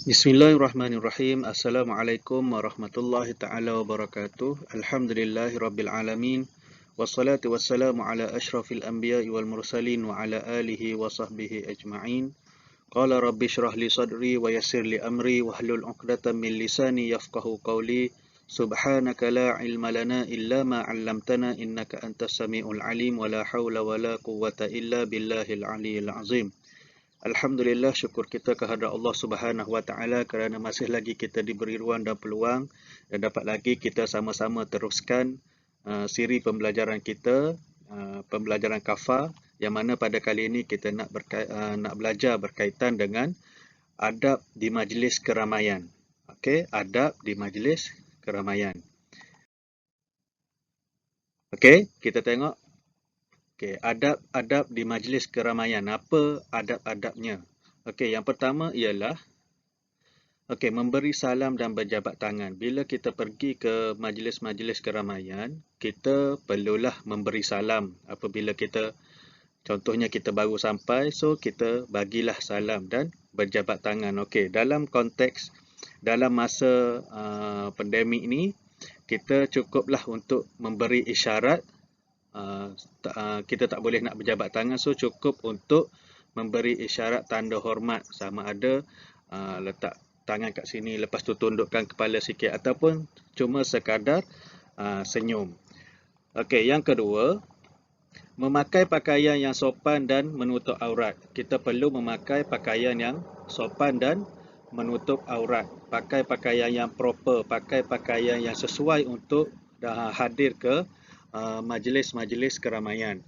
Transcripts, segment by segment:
Bismillahirrahmanirrahim. Assalamualaikum warahmatullahi ta'ala wabarakatuh. Alhamdulillahi rabbil alamin. Wassalatu wassalamu ala ashrafil anbiya'i wal mursalin wa ala alihi wa sahbihi ajma'in. Qala rabbi shrah li sadri wa yassir li amri wahlul 'uqdatam min lisani yafqahu qawli. Subhanaka la ilma lana illa ma 'allamtana innaka antas samiul alim wa la haula wa la quwwata illa billahil aliyyil azim. Alhamdulillah, syukur kita kehadrat Allah Subhanahu Wa Taala kerana masih lagi kita diberi ruang dan peluang dan dapat lagi kita sama-sama teruskan siri pembelajaran kita, pembelajaran kafa, yang mana pada kali ini kita nak belajar berkaitan dengan adab di majlis keramaian. Okey, adab di majlis keramaian. Okey, kita tengok. Okey, adab-adab di majlis keramaian. Apa adab-adabnya? Okey, yang pertama ialah memberi salam dan berjabat tangan. Bila kita pergi ke majlis-majlis keramaian, kita perlulah memberi salam. Apabila contohnya kita baru sampai, so kita bagilah salam dan berjabat tangan. Okey, dalam konteks dalam masa pandemik ni, kita cukuplah untuk memberi isyarat. Kita tak boleh nak berjabat tangan, so cukup untuk memberi isyarat tanda hormat, sama ada letak tangan kat sini, lepas tu tundukkan kepala sikit, ataupun cuma sekadar senyum. Okey, yang kedua, memakai pakaian yang sopan dan menutup aurat. Kita perlu memakai pakaian yang sopan dan menutup aurat. Pakai pakaian yang proper, pakai pakaian yang sesuai untuk hadir ke majlis-majlis keramaian.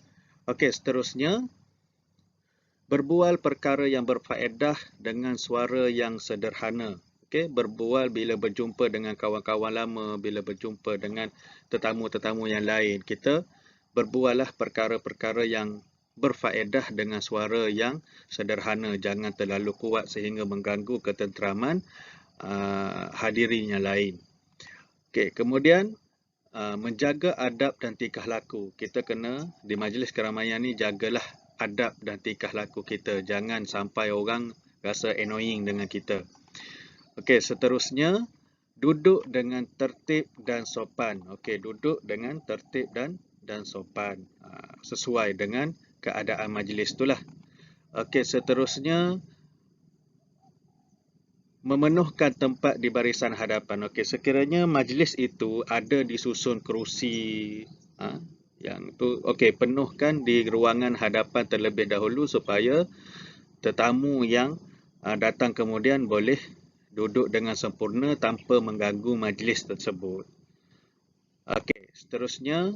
Okey, seterusnya, berbual perkara yang berfaedah dengan suara yang sederhana. Okey, berbual bila berjumpa dengan kawan-kawan lama, bila berjumpa dengan tetamu-tetamu yang lain. Kita berbuallah perkara-perkara yang berfaedah dengan suara yang sederhana. Jangan terlalu kuat sehingga mengganggu ketenteraman hadirin yang lain. Okey, kemudian menjaga adab dan tingkah laku. Kita kena di majlis keramaian ni jagalah adab dan tingkah laku kita. Jangan sampai orang rasa annoying dengan kita. Okey, seterusnya, duduk dengan tertib dan sopan. Okey, duduk dengan tertib dan sopan. Sesuai dengan keadaan majlis itulah. Okey, seterusnya, memenuhkan tempat di barisan hadapan. Okey, sekiranya majlis itu ada disusun kerusi yang tu, okey, penuhkan di ruangan hadapan terlebih dahulu supaya tetamu yang datang kemudian boleh duduk dengan sempurna tanpa mengganggu majlis tersebut. Okey, seterusnya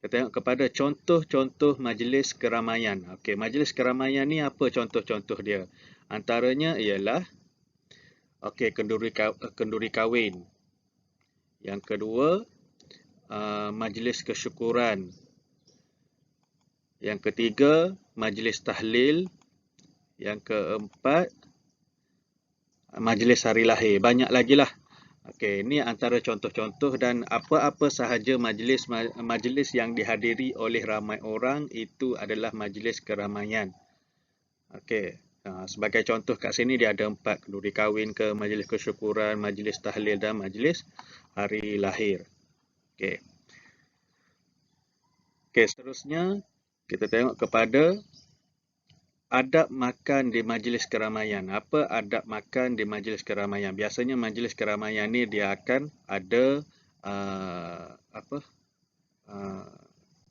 kita tengok kepada contoh-contoh majlis keramaian. Okey, majlis keramaian ni apa contoh-contoh dia? Antaranya ialah kenduri kahwin. Yang kedua, majlis kesyukuran. Yang ketiga, majlis tahlil. Yang keempat, majlis hari lahir. Banyak lagi lah. Okey, ini antara contoh-contoh, dan apa-apa sahaja majlis yang dihadiri oleh ramai orang itu adalah majlis keramaian. Okey. Sebagai contoh kat sini dia ada 4, kenduri kahwin ke, majlis kesyukuran, majlis tahlil dan majlis hari lahir. Okey. Okey, seterusnya kita tengok kepada adab makan di majlis keramaian. Apa adab makan di majlis keramaian? Biasanya majlis keramaian ni dia akan ada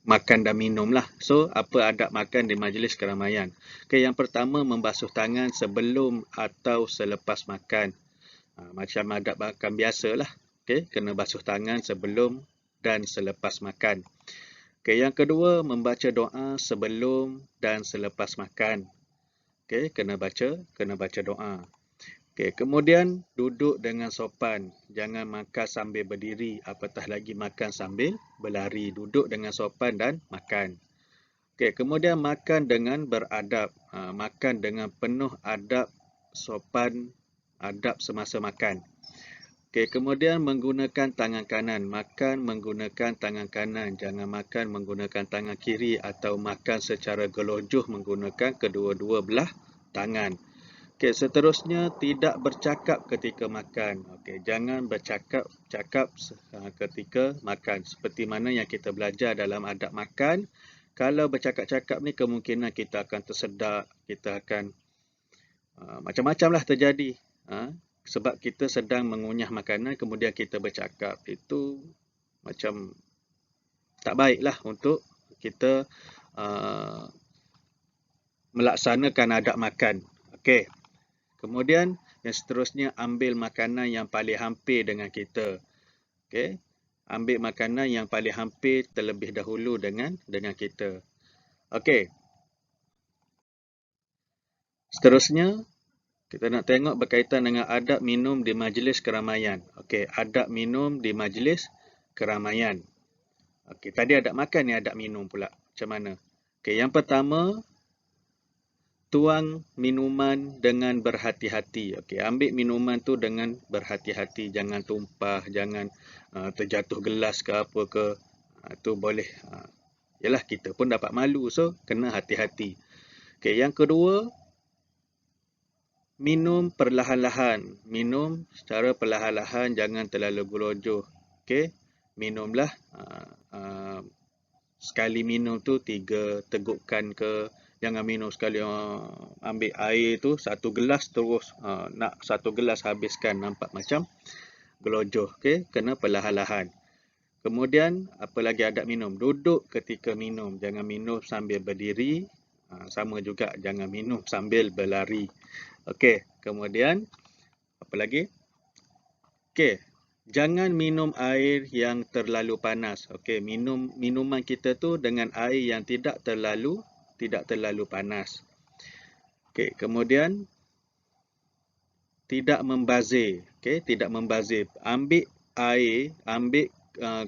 makan dan minum lah. So, apa adab makan di majlis keramaian? Okay, yang pertama, membasuh tangan sebelum atau selepas makan. Macam adab makan biasa lah. Okay, kena basuh tangan sebelum dan selepas makan. Okay, yang kedua, membaca doa sebelum dan selepas makan. Okay, kena baca doa. Okay, kemudian duduk dengan sopan. Jangan makan sambil berdiri, apatah lagi makan sambil berlari. Duduk dengan sopan dan makan. Okay, kemudian makan dengan beradab. Makan dengan penuh adab, sopan, adab semasa makan. Okay, kemudian menggunakan tangan kanan. Makan menggunakan tangan kanan. Jangan makan menggunakan tangan kiri atau makan secara gelojoh menggunakan kedua-dua belah tangan. Okey, seterusnya tidak bercakap ketika makan. Okey, jangan bercakap ketika makan. Seperti mana yang kita belajar dalam adab makan, kalau bercakap-cakap ni kemungkinan kita akan tersedak, kita akan macam-macam lah terjadi. Sebab kita sedang mengunyah makanan, kemudian kita bercakap. Itu macam tak baiklah untuk kita melaksanakan adab makan. Okey. Kemudian yang seterusnya, ambil makanan yang paling hampir dengan kita. Okey. Ambil makanan yang paling hampir terlebih dahulu dengan kita. Okey. Seterusnya, kita nak tengok berkaitan dengan adab minum di majlis keramaian. Okey, adab minum di majlis keramaian. Okey, tadi adab makan ni adab minum pula. Macam mana? Okey, yang pertama, tuang minuman dengan berhati-hati. Okey, ambil minuman tu dengan berhati-hati, jangan tumpah, jangan terjatuh gelas ke apa ke. Tu boleh yalah, kita pun dapat malu, so kena hati-hati. Okey, yang kedua, minum perlahan-lahan. Minum secara perlahan-lahan, jangan terlalu gelojoh. Okey, minumlah sekali minum tu 3 tegukan ke. Jangan minum sekali ambil air tu 1 gelas terus nak 1 gelas habiskan, nampak macam gelojoh. Okey, kena perlahan-lahan. Kemudian apa lagi adab minum? Duduk ketika minum, jangan minum sambil berdiri. Sama juga, jangan minum sambil berlari. Okey, kemudian apa lagi? Okey, jangan minum air yang terlalu panas. Okey, minuman kita tu dengan air yang tidak terlalu panas. Okey, kemudian tidak membazir. Okey, tidak membazir. Ambil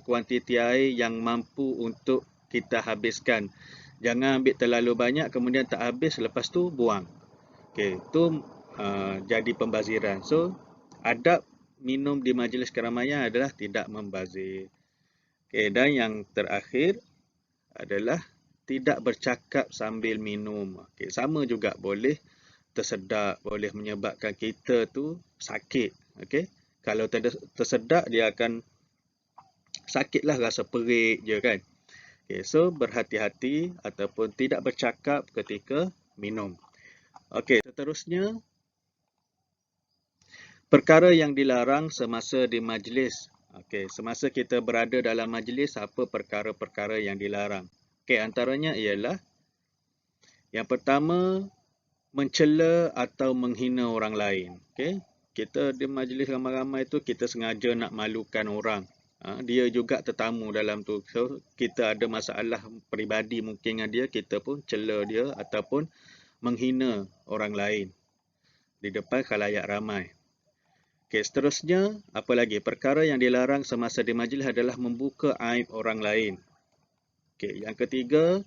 kuantiti air yang mampu untuk kita habiskan. Jangan ambil terlalu banyak kemudian tak habis, lepas tu buang. Okey, itu jadi pembaziran. So, adab minum di majlis keramaian adalah tidak membazir. Okey, dan yang terakhir adalah tidak bercakap sambil minum. Okey, sama juga boleh tersedak, boleh menyebabkan kita tu sakit. Okey, kalau tersedak dia akan sakitlah, rasa perik je kan. Okay, so berhati-hati ataupun tidak bercakap ketika minum. Okey, seterusnya, perkara yang dilarang semasa di majlis. Okey, semasa kita berada dalam majlis, apa perkara-perkara yang dilarang? Okey, antaranya ialah yang pertama, mencela atau menghina orang lain. Okey, kita di majlis ramai-ramai tu kita sengaja nak malukan orang. Dia juga tetamu dalam tu. So, kita ada masalah peribadi mungkin dengan dia, kita pun cela dia ataupun menghina orang lain di depan khalayak ramai. Okey, seterusnya, apa lagi? Perkara yang dilarang semasa di majlis adalah membuka aib orang lain. Okey, yang ketiga,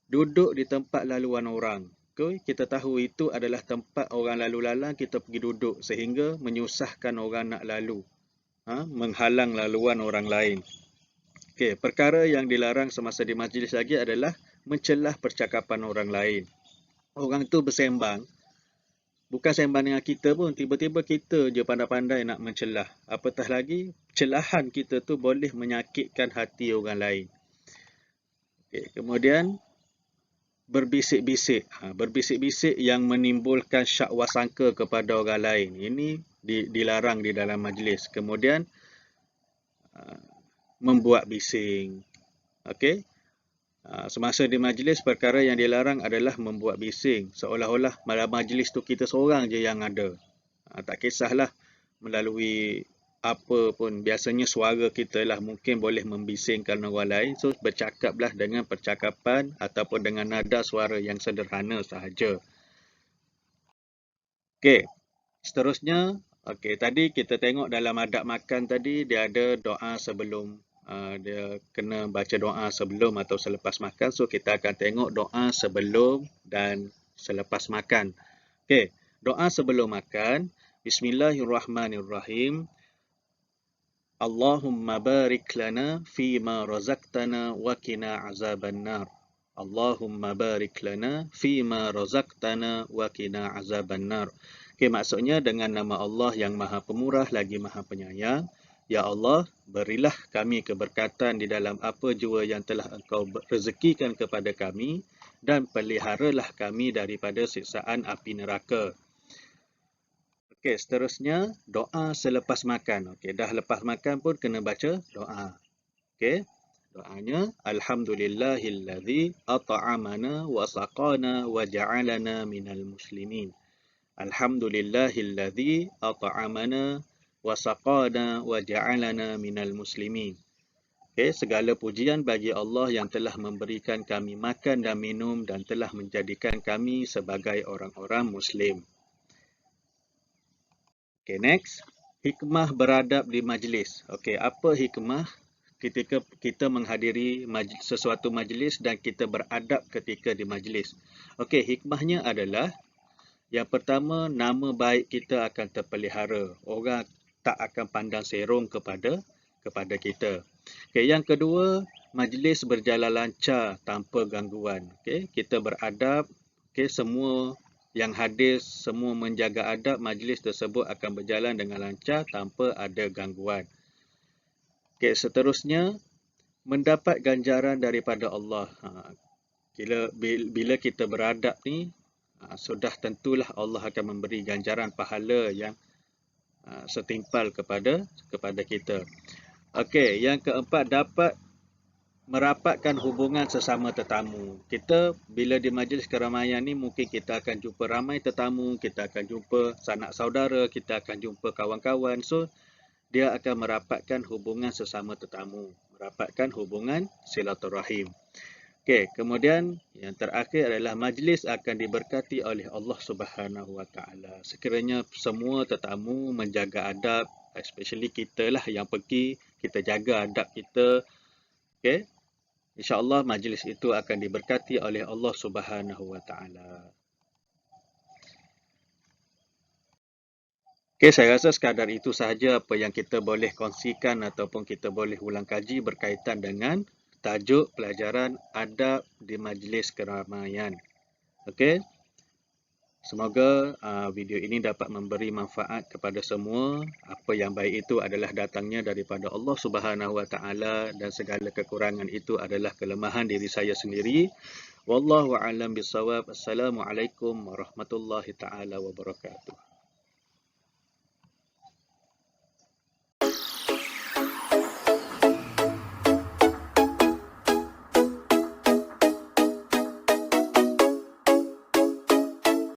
duduk di tempat laluan orang. Okay, kita tahu itu adalah tempat orang lalu lalang, kita pergi duduk sehingga menyusahkan orang nak lalu. Menghalang laluan orang lain. Okey, perkara yang dilarang semasa di majlis lagi adalah mencelah percakapan orang lain. Orang tu bersembang, bukan sembang dengan kita pun, tiba-tiba kita je pandai-pandai nak mencelah. Apatah lagi, celahan kita tu boleh menyakitkan hati orang lain. Okey, kemudian berbisik-bisik. Berbisik-bisik yang menimbulkan syakwa sangka kepada orang lain. Ini dilarang di dalam majlis. Kemudian membuat bising. Okey. Semasa di majlis, perkara yang dilarang adalah membuat bising. Seolah-olah dalam majlis tu kita seorang je yang ada. Tak kisahlah melalui apa pun. Biasanya suara kita lah mungkin boleh membisingkan orang lain. So, bercakaplah dengan percakapan ataupun dengan nada suara yang sederhana sahaja. Okey. Seterusnya, okey, tadi kita tengok dalam adab makan tadi, dia ada doa sebelum, dia kena baca doa sebelum atau selepas makan. So, kita akan tengok doa sebelum dan selepas makan. Okey, doa sebelum makan. Bismillahirrahmanirrahim. Allahumma barik lana fima razaqtana wa qina azaban nar. Allahumma barik lana fima razaqtana wa qina azabannar. Okey, maksudnya dengan nama Allah yang Maha Pemurah lagi Maha Penyayang, ya Allah, berilah kami keberkatan di dalam apa jua yang telah Engkau rezekikan kepada kami dan peliharalah kami daripada siksaan api neraka. Okey, seterusnya doa selepas makan. Okey, dah lepas makan pun kena baca doa. Okey. Doanya, Alhamdulillahillazi at'amana wa saqana wa ja'alana minal muslimin. Alhamdulillahillazi at'amana wa saqana wa ja'alana minal muslimin. Okay, segala pujian bagi Allah yang telah memberikan kami makan dan minum dan telah menjadikan kami sebagai orang-orang Muslim. Okay, next. Hikmah beradab di majlis. Okay, apa hikmah ketika kita menghadiri sesuatu majlis dan kita beradab ketika di majlis? Okey, hikmahnya adalah yang pertama, nama baik kita akan terpelihara. Orang tak akan pandang serong kepada kita. Okey, yang kedua, majlis berjalan lancar tanpa gangguan. Okey, kita beradab, okey, semua yang hadir semua menjaga adab, majlis tersebut akan berjalan dengan lancar tanpa ada gangguan. Okay, seterusnya, mendapat ganjaran daripada Allah. Bila kita beradab ni, sudah tentulah Allah akan memberi ganjaran pahala yang setimpal kepada kita. Okey, yang keempat, dapat merapatkan hubungan sesama tetamu. Kita bila di majlis keramaian ni mungkin kita akan jumpa ramai tetamu, kita akan jumpa sanak saudara, kita akan jumpa kawan-kawan. So, dia akan merapatkan hubungan sesama tetamu, merapatkan hubungan silaturahim. Okey, kemudian yang terakhir adalah majlis akan diberkati oleh Allah Subhanahu Wa Taala. Sekiranya semua tetamu menjaga adab, especially kita lah yang pergi, kita jaga adab kita. Okey, insya-Allah majlis itu akan diberkati oleh Allah Subhanahu Wa Taala. Okay, saya rasa sekadar itu sahaja apa yang kita boleh kongsikan ataupun kita boleh ulang kaji berkaitan dengan tajuk pelajaran adab di majlis keramaian. Okey. Semoga video ini dapat memberi manfaat kepada semua. Apa yang baik itu adalah datangnya daripada Allah Subhanahu Wa Taala dan segala kekurangan itu adalah kelemahan diri saya sendiri. Wallahu a'lam bissawab. Assalamualaikum warahmatullahi taala wabarakatuh.